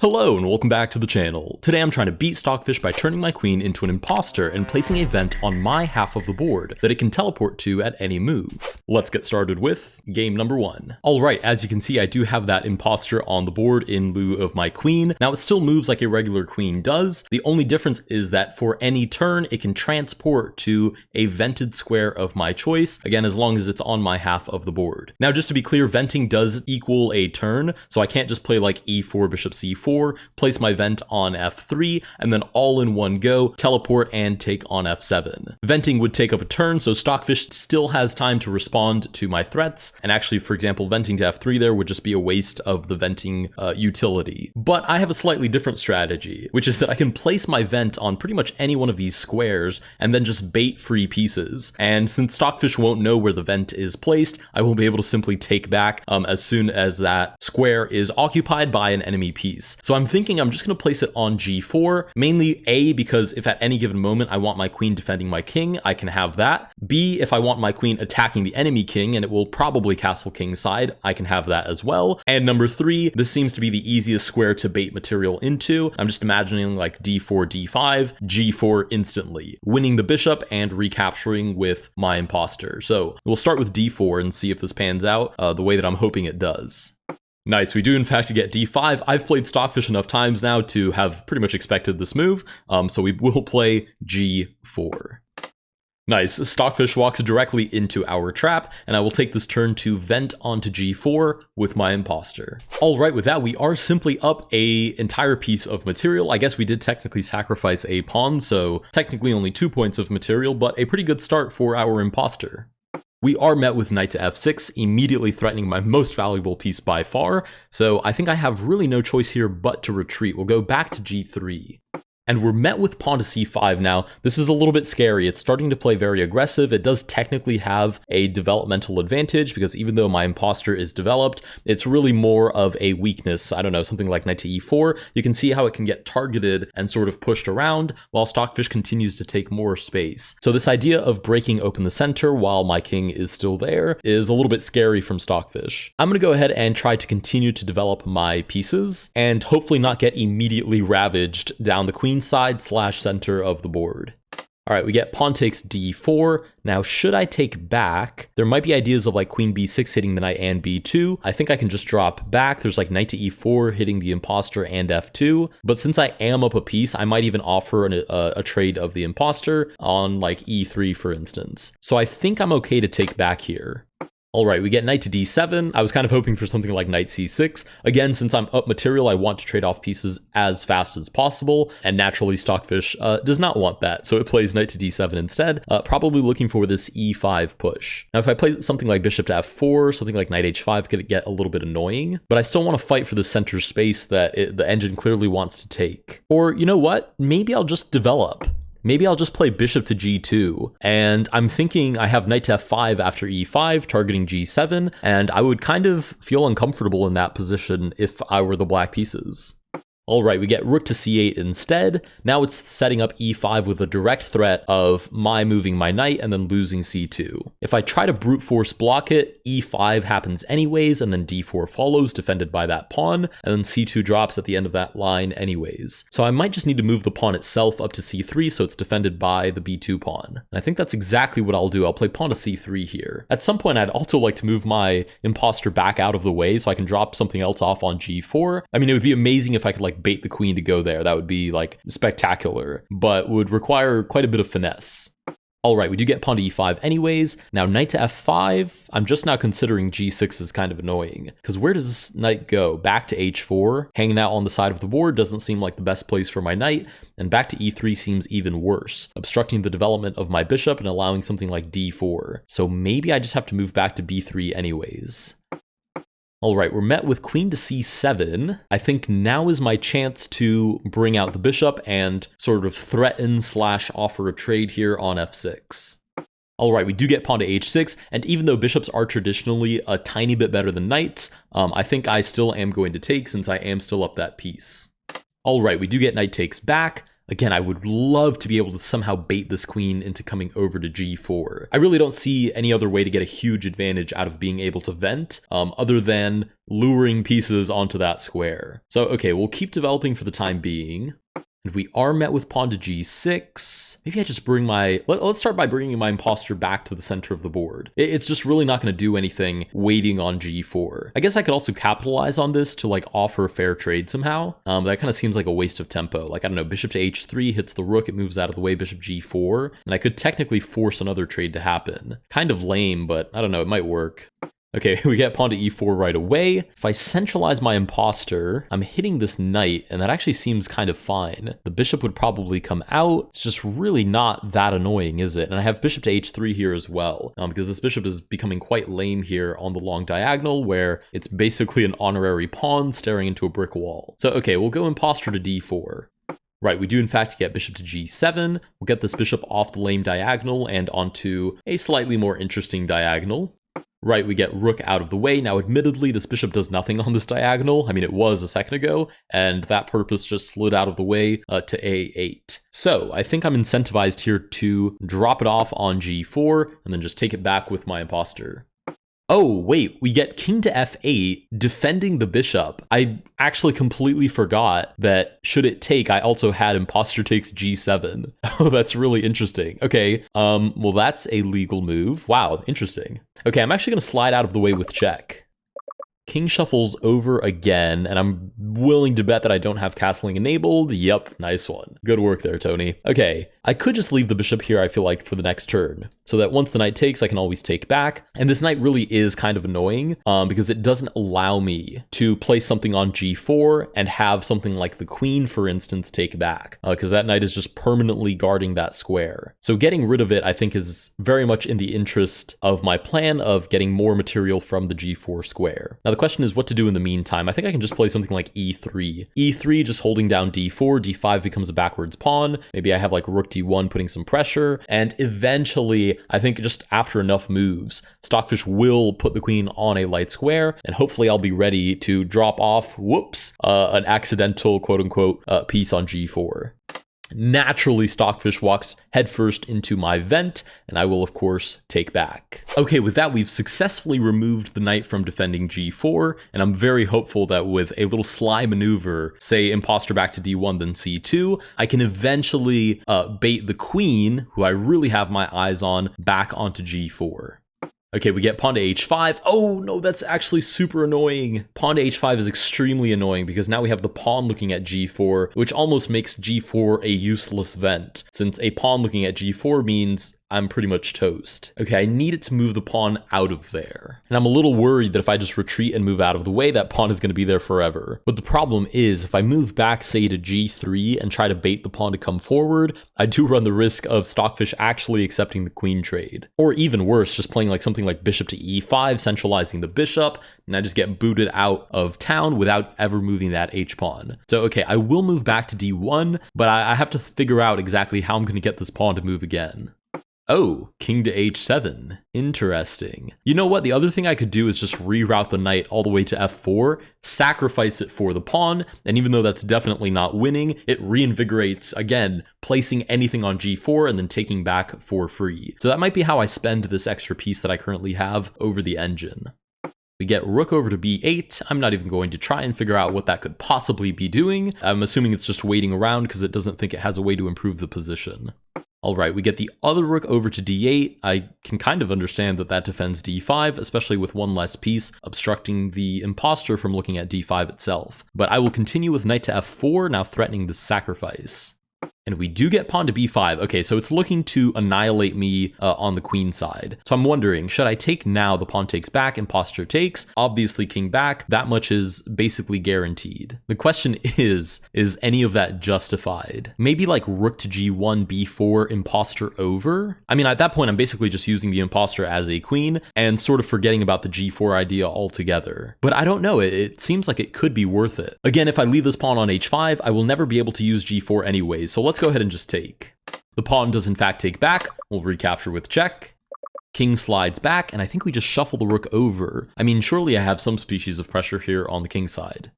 Hello and welcome back to the channel. Today I'm trying to beat Stockfish by turning my queen into an imposter and placing a vent on my half of the board that it can teleport to at any move. Let's get started with game number 1. Alright, as you can see I do have that imposter on the board in lieu of my queen. Now it still moves like a regular queen does. The only difference is that for any turn it can transport to a vented square of my choice, again as long as it's on my half of the board. Now just to be clear, venting does equal a turn, so I can't just play like e4, bishop c4, place my vent on f3, and then all in one go, teleport and take on f7. Venting would take up a turn, so Stockfish still has time to respond to my threats, and actually, for example, venting to f3 there would just be a waste of the venting utility. But I have a slightly different strategy, which is that I can place my vent on pretty much any one of these squares, and then just bait free pieces. And since Stockfish won't know where the vent is placed, I will be able to simply take back as soon as that square is occupied by an enemy piece. So I'm thinking I'm just going to place it on g4, mainly A, because if at any given moment I want my queen defending my king, I can have that. B, if I want my queen attacking the enemy king, and it will probably castle king side, I can have that as well. And number 3, this seems to be the easiest square to bait material into. I'm just imagining like d4, d5, g4 instantly, winning the bishop and recapturing with my imposter. So we'll start with d4 and see if this pans out the way that I'm hoping it does. Nice, we do in fact get d5. I've played Stockfish enough times now to have pretty much expected this move, so we will play g4. Nice, Stockfish walks directly into our trap, and I will take this turn to vent onto g4 with my imposter. Alright, with that we are simply up an entire piece of material. I guess we did technically sacrifice a pawn, so technically only 2 points of material, but a pretty good start for our imposter. We are met with knight to f6, immediately threatening my most valuable piece by far, so I think I have really no choice here but to retreat. We'll go back to g3. And we're met with pawn to c5 now. This is a little bit scary. It's starting to play very aggressive. It does technically have a developmental advantage because even though my imposter is developed, it's really more of a weakness. I don't know, something like knight to e4. You can see how it can get targeted and sort of pushed around while Stockfish continues to take more space. So this idea of breaking open the center while my king is still there is a little bit scary from Stockfish. I'm gonna go ahead and try to continue to develop my pieces and hopefully not get immediately ravaged down the queen side / center of the board. All right, we get pawn takes d4. Now, should I take back, there might be ideas of like queen b6 hitting the knight and b2. I think I can just drop back. There's like knight to e4 hitting the imposter and f2. But since I am up a piece, I might even offer a trade of the imposter on like e3, for instance. So I think I'm okay to take back here. Alright, we get knight to d7. I was kind of hoping for something like knight c6. Again, since I'm up material, I want to trade off pieces as fast as possible, and naturally Stockfish does not want that, so it plays knight to d7 instead, probably looking for this e5 push. Now if I play something like bishop to f4, something like knight h5 could get a little bit annoying, but I still want to fight for the center space that the engine clearly wants to take. Or, you know what? Maybe I'll just develop. Maybe I'll just play bishop to g2, and I'm thinking I have knight to f5 after e5, targeting g7, and I would kind of feel uncomfortable in that position if I were the black pieces. Alright, we get rook to c8 instead. Now it's setting up e5 with a direct threat of my moving my knight and then losing c2. If I try to brute force block it, e5 happens anyways, and then d4 follows, defended by that pawn, and then c2 drops at the end of that line anyways. So I might just need to move the pawn itself up to c3 so it's defended by the b2 pawn. And I think that's exactly what I'll do. I'll play pawn to c3 here. At some point I'd also like to move my imposter back out of the way so I can drop something else off on g4. I mean, it would be amazing if I could like bait the queen to go there. That would be like spectacular, but would require quite a bit of finesse. Alright, we do get pawn to e5 anyways. Now knight to f5, I'm just now considering g6 is kind of annoying, because where does this knight go? Back to h4, hanging out on the side of the board doesn't seem like the best place for my knight, and back to e3 seems even worse, obstructing the development of my bishop and allowing something like d4. So maybe I just have to move back to b3 anyways. Alright, we're met with queen to c7. I think now is my chance to bring out the bishop and sort of threaten / offer a trade here on f6. Alright, we do get pawn to h6, and even though bishops are traditionally a tiny bit better than knights, I think I still am going to take since I am still up that piece. Alright, we do get knight takes back. Again, I would love to be able to somehow bait this queen into coming over to g4. I really don't see any other way to get a huge advantage out of being able to vent, other than luring pieces onto that square. So, okay, we'll keep developing for the time being. And we are met with pawn to g6. Maybe I just bring my... Let's start by bringing my imposter back to the center of the board. It's just really not going to do anything waiting on g4. I guess I could also capitalize on this to like offer a fair trade somehow. That kind of seems like a waste of tempo. Like, I don't know, bishop to h3 hits the rook, it moves out of the way, bishop g4. And I could technically force another trade to happen. Kind of lame, but I don't know, it might work. Okay, we get pawn to e4 right away. If I centralize my imposter, I'm hitting this knight, and that actually seems kind of fine. The bishop would probably come out. It's just really not that annoying, is it? And I have bishop to h3 here as well, because this bishop is becoming quite lame here on the long diagonal, where it's basically an honorary pawn staring into a brick wall. So, okay, we'll go imposter to d4. Right, we do in fact get bishop to g7. We'll get this bishop off the lame diagonal and onto a slightly more interesting diagonal. Right, we get rook out of the way. Now, admittedly, this bishop does nothing on this diagonal. I mean, it was a second ago, and that purpose just slid out of the way to a8. So, I think I'm incentivized here to drop it off on g4, and then just take it back with my imposter. Oh, wait, we get king to f8, defending the bishop. I actually completely forgot that should it take, I also had imposter takes g7. Oh, that's really interesting. Okay, well, that's a legal move. Wow, interesting. Okay, I'm actually going to slide out of the way with check. King shuffles over again, and I'm willing to bet that I don't have castling enabled. Yep, nice one. Good work there, Tony. Okay, I could just leave the bishop here, I feel like, for the next turn, so that once the knight takes, I can always take back. And this knight really is kind of annoying, because it doesn't allow me to place something on g4 and have something like the queen, for instance, take back, because that knight is just permanently guarding that square. So getting rid of it, I think, is very much in the interest of my plan of getting more material from the g4 square. Now, the question is what to do in the meantime. I think I can just play something like e3. e3 just holding down d4, d5 becomes a backwards pawn. Maybe I have like rook d1 putting some pressure, and eventually, I think just after enough moves, Stockfish will put the queen on a light square, and hopefully I'll be ready to drop off, an accidental quote-unquote piece on g4. Naturally, Stockfish walks headfirst into my vent, and I will, of course, take back. Okay, with that, we've successfully removed the knight from defending g4, and I'm very hopeful that with a little sly maneuver, say imposter back to d1, then c2, I can eventually bait the queen, who I really have my eyes on, back onto g4. Okay, we get pawn to h5. Oh, no, that's actually super annoying. Pawn to h5 is extremely annoying because now we have the pawn looking at g4, which almost makes g4 a useless vent, since a pawn looking at g4 means I'm pretty much toast. Okay, I needed to move the pawn out of there. And I'm a little worried that if I just retreat and move out of the way, that pawn is going to be there forever. But the problem is, if I move back, say, to g3 and try to bait the pawn to come forward, I do run the risk of Stockfish actually accepting the queen trade. Or even worse, just playing like something like bishop to e5, centralizing the bishop, and I just get booted out of town without ever moving that h-pawn. So, okay, I will move back to d1, but I have to figure out exactly how I'm going to get this pawn to move again. Oh, king to h7. Interesting. You know what? The other thing I could do is just reroute the knight all the way to f4, sacrifice it for the pawn, and even though that's definitely not winning, it reinvigorates, again, placing anything on g4 and then taking back for free. So that might be how I spend this extra piece that I currently have over the engine. We get rook over to b8. I'm not even going to try and figure out what that could possibly be doing. I'm assuming it's just waiting around because it doesn't think it has a way to improve the position. All right, we get the other rook over to d8. I can kind of understand that that defends d5, especially with one less piece obstructing the imposter from looking at d5 itself. But I will continue with knight to f4, now threatening the sacrifice. And we do get pawn to b5. Okay, so it's looking to annihilate me on the queen side. So I'm wondering, should I take now? The pawn takes back, imposter takes. Obviously, king back. That much is basically guaranteed. The question is any of that justified? Maybe like rook to g1, b4, imposter over? I mean, at that point, I'm basically just using the imposter as a queen and sort of forgetting about the g4 idea altogether. But I don't know. It seems like it could be worth it. Again, if I leave this pawn on h5, I will never be able to use g4 anyways. So let's go ahead and just take. The pawn does in fact take back. We'll recapture with check. King slides back, and I think we just shuffle the rook over. I mean, surely I have some species of pressure here on the king side.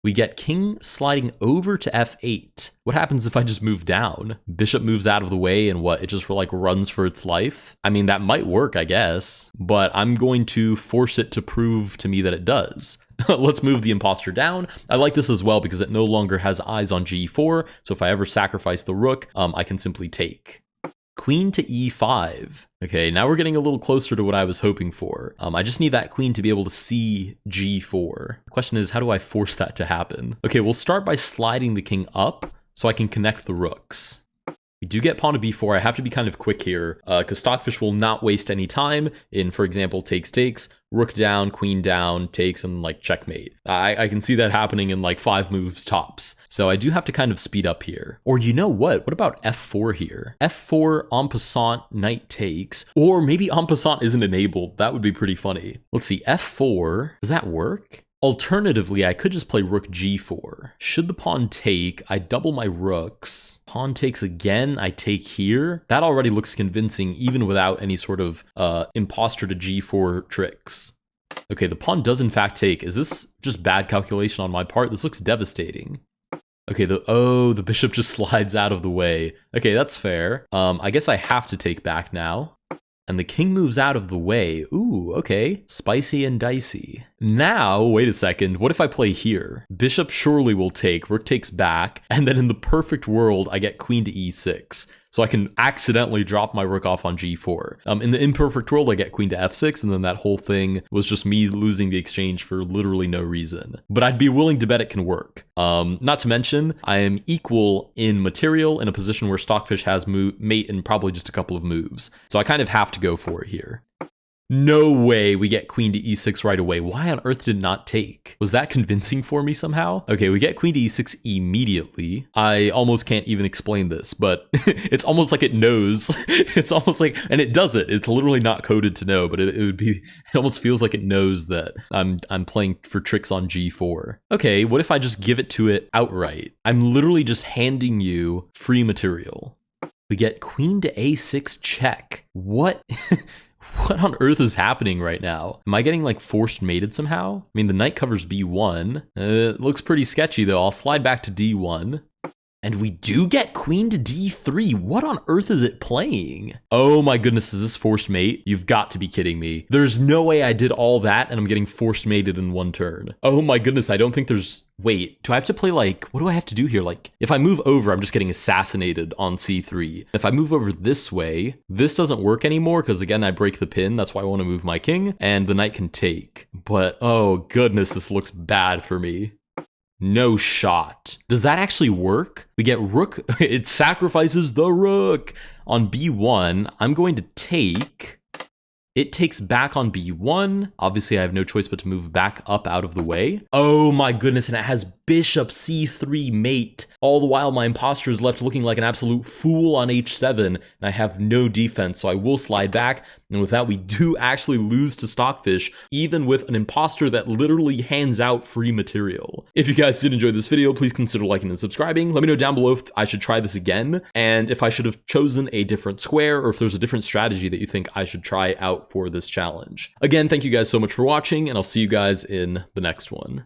We get king sliding over to f8. What happens if I just move down? Bishop moves out of the way and what? It just like runs for its life? I mean, that might work, I guess, but I'm going to force it to prove to me that it does. Let's move the imposter down. I like this as well because it no longer has eyes on g4. So if I ever sacrifice the rook, I can simply take. Queen to e5. Okay, now we're getting a little closer to what I was hoping for. I just need that queen to be able to see g4. The question is, how do I force that to happen? Okay, we'll start by sliding the king up so I can connect the rooks. We do get pawn to b4. I have to be kind of quick here because Stockfish will not waste any time in, for example, takes, rook down, queen down, takes, and like checkmate. I can see that happening in like 5 moves tops. So I do have to kind of speed up here. Or you know what? What about f4 here? f4 en passant, knight takes, or maybe en passant isn't enabled. That would be pretty funny. Let's see, f4, does that work? Alternatively, I could just play rook g4. Should the pawn take, I double my rooks. Pawn takes again, I take here. That already looks convincing even without any sort of imposter to g4 tricks. Okay, the pawn does in fact take. Is this just bad calculation on my part? This looks devastating. Okay, the bishop just slides out of the way. Okay, that's fair. I guess I have to take back now. And the king moves out of the way. Ooh, okay. Spicy and dicey. Now, wait a second. What if I play here? Bishop surely will take. Rook takes back. And then in the perfect world, I get queen to e6. So I can accidentally drop my rook off on g4. In the imperfect world, I get queen to f6. And then that whole thing was just me losing the exchange for literally no reason. But I'd be willing to bet it can work. Not to mention, I am equal in material in a position where Stockfish has mate in probably just a couple of moves. So I kind of have to go for it here. No way we get queen to e6 right away. Why on earth did not take? Was that convincing for me somehow? Okay, we get queen to e6 immediately. I almost can't even explain this, but it's almost like it knows. It's almost like, and it does it. It's literally not coded to know, but it almost feels like it knows that I'm playing for tricks on g4. Okay, what if I just give it to it outright? I'm literally just handing you free material. We get queen to a6 check. What? What on earth is happening right now? Am I getting like forced mated somehow? I mean, the knight covers b1. It looks pretty sketchy though. I'll slide back to d1. And we do get queen to d3. What on earth is it playing? Oh my goodness, is this forced mate? You've got to be kidding me. There's no way I did all that and I'm getting forced mated in one turn. Oh my goodness, I don't think there's... Wait, do I have to play like... What do I have to do here? Like, if I move over, I'm just getting assassinated on c3. If I move over this way, this doesn't work anymore because again, I break the pin. That's why I want to move my king and the knight can take. But oh goodness, this looks bad for me. No shot. Does that actually work? We get rook. It sacrifices the rook. On b1, I'm going to take. It takes back on b1. Obviously, I have no choice but to move back up out of the way. Oh my goodness, and it has bishop c3 mate. All the while, my imposter is left looking like an absolute fool on h7, and I have no defense, so I will slide back. And with that, we do actually lose to Stockfish, even with an imposter that literally hands out free material. If you guys did enjoy this video, please consider liking and subscribing. Let me know down below if I should try this again, and if I should have chosen a different square, or if there's a different strategy that you think I should try out for this challenge. Again, thank you guys so much for watching, and I'll see you guys in the next one.